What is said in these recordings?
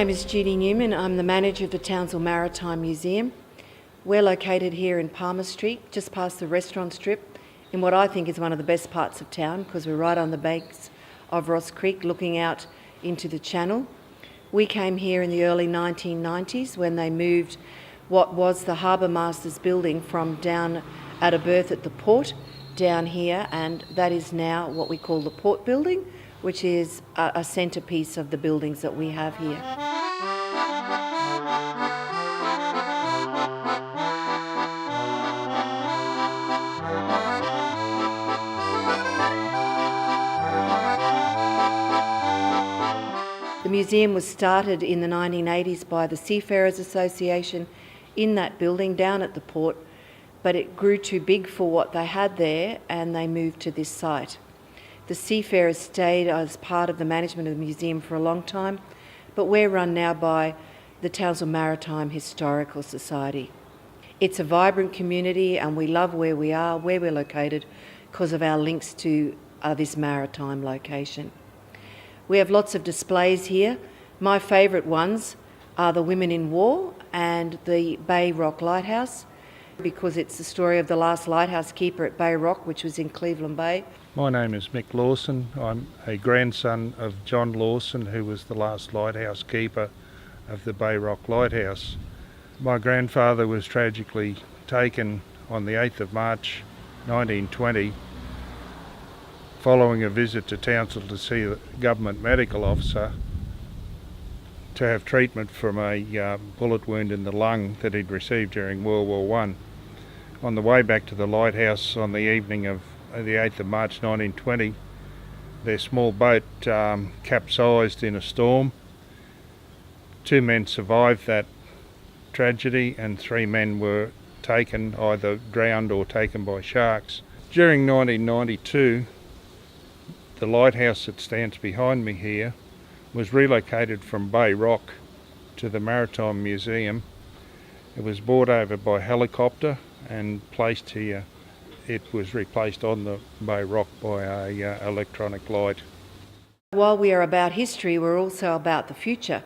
name is Judy Newman. I'm the manager of the Townsville Maritime Museum. We're located here in Palmer Street, just past the restaurant strip, in what I think is one of the best parts of town because we're right on the banks of Ross Creek looking out into the channel. We came here in the early 1990s when they moved what was the Harbour Masters building from down at a berth at the port down here, and that is now what we call the Port Building, which is a centrepiece of the buildings that we have here. The museum was started in the 1980s by the Seafarers Association in that building down at the port, but it grew too big for what they had there and they moved to this site. The Seafarers stayed as part of the management of the museum for a long time, but we're run now by the Townsville Maritime Historical Society. It's a vibrant community and we love where we are, where we're located, because of our links to this maritime location. We have lots of displays here. My favourite ones are the Women in War and the Bay Rock Lighthouse, because it's the story of the last lighthouse keeper at Bay Rock, which was in Cleveland Bay. My name is Mick Lawson. I'm a grandson of John Lawson, who was the last lighthouse keeper of the Bay Rock Lighthouse. My grandfather was tragically taken on the 8th of March 1920 following a visit to Townsville to see the government medical officer to have treatment from a bullet wound in the lung that he'd received during World War I. On the way back to the lighthouse on the evening of the 8th of March 1920, their small boat capsized in a storm. 2 men survived that tragedy and 3 men were taken, either drowned or taken by sharks. During 1992, the lighthouse that stands behind me here was relocated from Bay Rock to the Maritime Museum. It was brought over by helicopter and placed here. It was replaced on the Bay Rock by a electronic light. While we are about history, we're also about the future,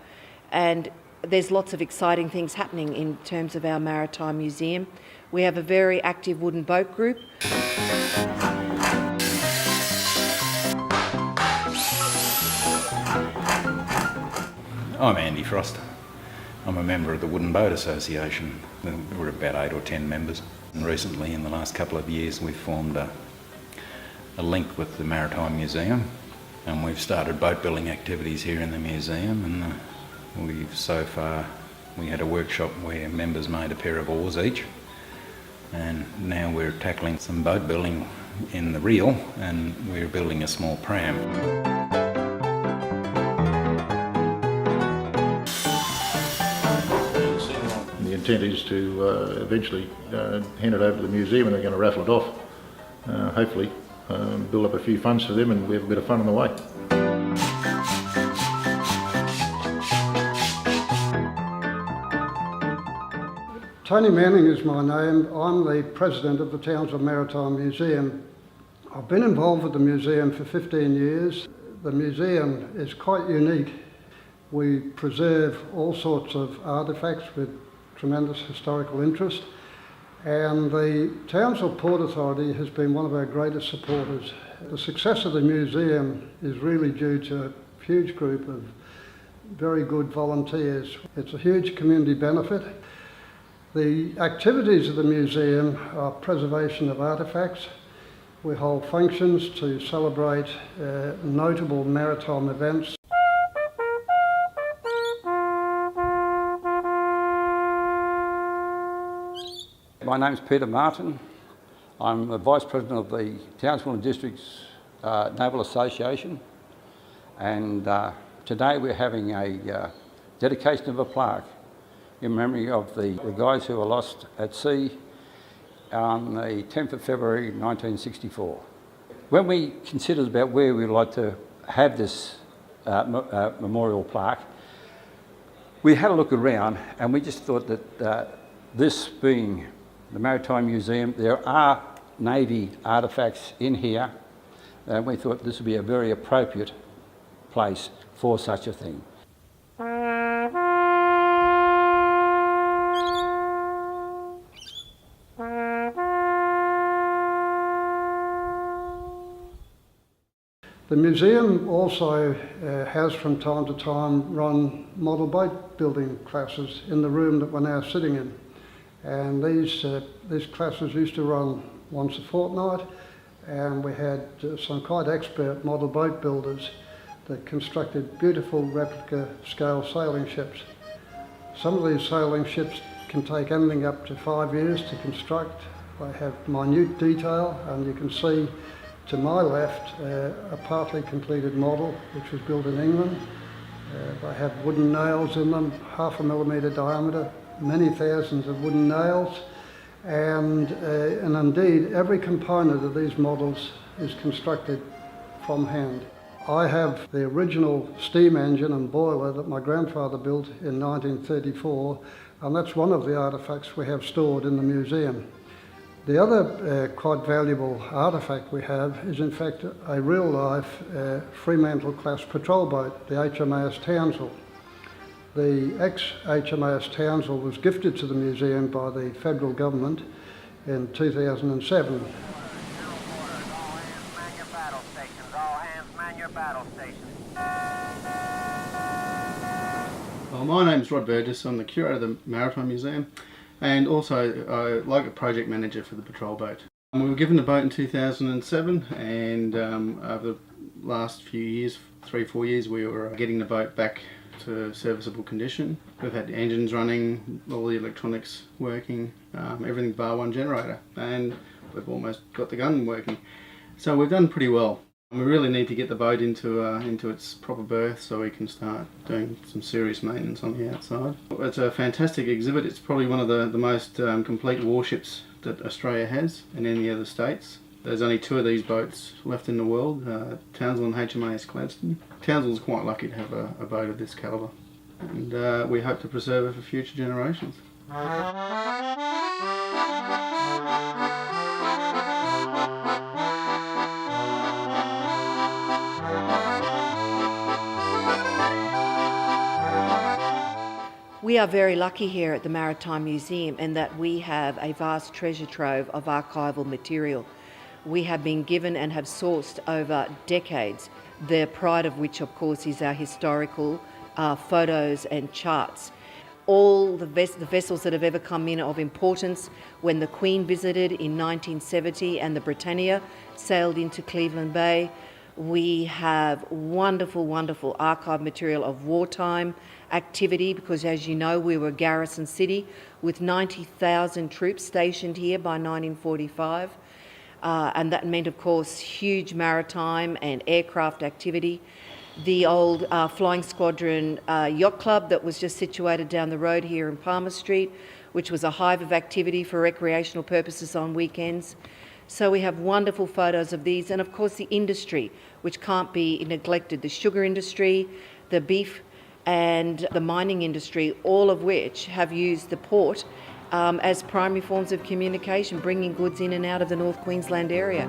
and there's lots of exciting things happening in terms of our Maritime Museum. We have a very active wooden boat group. I'm Andy Frost. I'm a member of the Wooden Boat Association. We're about 8 or 10 members. And recently, in the last couple of years, we've formed a link with the Maritime Museum, and we've started boat building activities here in the museum. And we had a workshop where members made a pair of oars each, and now we're tackling some boat building in the reel, and we're building a small pram. The intent is to eventually hand it over to the museum, and they're going to raffle it off. Hopefully build up a few funds for them, and we have a bit of fun on the way. Tony Manning is my name. I'm the president of the Townsville Maritime Museum. I've been involved with the museum for 15 years. The museum is quite unique. We preserve all sorts of artefacts with tremendous historical interest, and the Townsville Port Authority has been one of our greatest supporters. The success of the museum is really due to a huge group of very good volunteers. It's a huge community benefit. The activities of the museum are preservation of artefacts. We hold functions to celebrate notable maritime events. My name's Peter Martin. I'm the Vice President of the Townsville and Districts Naval Association, and today we're having a dedication of a plaque in memory of the guys who were lost at sea on the 10th of February 1964. When we considered about where we'd like to have this memorial plaque, we had a look around and we just thought that this being the Maritime Museum, there are Navy artefacts in here, and we thought this would be a very appropriate place for such a thing. The museum also has from time to time run model boat building classes in the room that we're now sitting in. And these classes used to run once a fortnight, and we had some quite expert model boat builders that constructed beautiful replica scale sailing ships. Some of these sailing ships can take anything up to 5 years to construct. They have minute detail, and you can see to my left a partly completed model which was built in England. They have wooden nails in them, 0.5 millimetre diameter, many thousands of wooden nails, and indeed every component of these models is constructed from hand. I have the original steam engine and boiler that my grandfather built in 1934, and that's one of the artefacts we have stored in the museum. The other quite valuable artefact we have is in fact a real-life Fremantle-class patrol boat, the HMAS Townsville. The ex-HMAS Townsville was gifted to the museum by the federal government in 2007. Well, my name's Rod Burgess. I'm the curator of the Maritime Museum, and also like a project manager for the patrol boat. We were given the boat in 2007, and over the last few years, 3-4 years, we were getting the boat back to serviceable condition. We've had the engines running, all the electronics working, everything bar one generator, and we've almost got the gun working. So we've done pretty well. We really need to get the boat into its proper berth so we can start doing some serious maintenance on the outside. It's a fantastic exhibit. It's probably one of the most complete warships that Australia has in any other states. There's only 2 of these boats left in the world, Townsville and HMAS Gladstone. Townsville's quite lucky to have a boat of this calibre, and we hope to preserve it for future generations. We are very lucky here at the Maritime Museum in that we have a vast treasure trove of archival material. We have been given and have sourced over decades, the pride of which of course is our historical photos and charts. All the vessels that have ever come in of importance, when the Queen visited in 1970 and the Britannia sailed into Cleveland Bay. We have wonderful, wonderful archive material of wartime activity, because as you know, we were a garrison city with 90,000 troops stationed here by 1945. And that meant, of course, huge maritime and aircraft activity. The old Flying Squadron Yacht Club that was just situated down the road here in Palmer Street, which was a hive of activity for recreational purposes on weekends. So we have wonderful photos of these, and of course the industry, which can't be neglected, the sugar industry, the beef and the mining industry, all of which have used the port as primary forms of communication, bringing goods in and out of the North Queensland area.